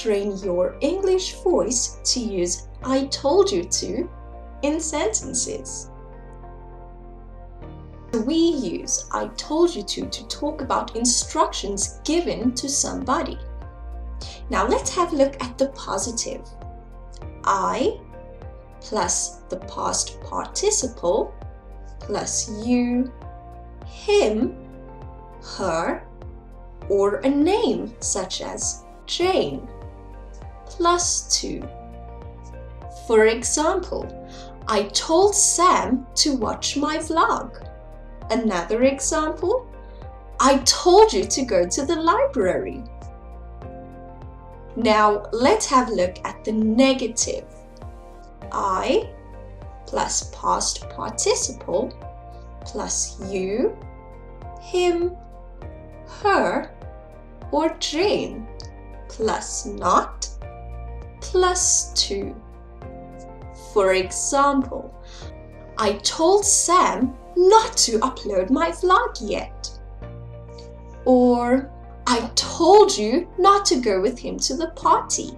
train your English voice to use I told you to in sentences. We use I told you to talk about instructions given to somebody. Now let's have a look at the positive. I plus the past participle plus you, him, her, or a name such as Jane, plus 2. For example, I told Sam to watch my vlog. Another example, I told you to go to the library. Now let's have a look at the negative. I plus past participle plus you, him, her, or Jane plus not plus 2. For example, I told Sam not to upload my vlog yet. Or I told you not to go with him to the party.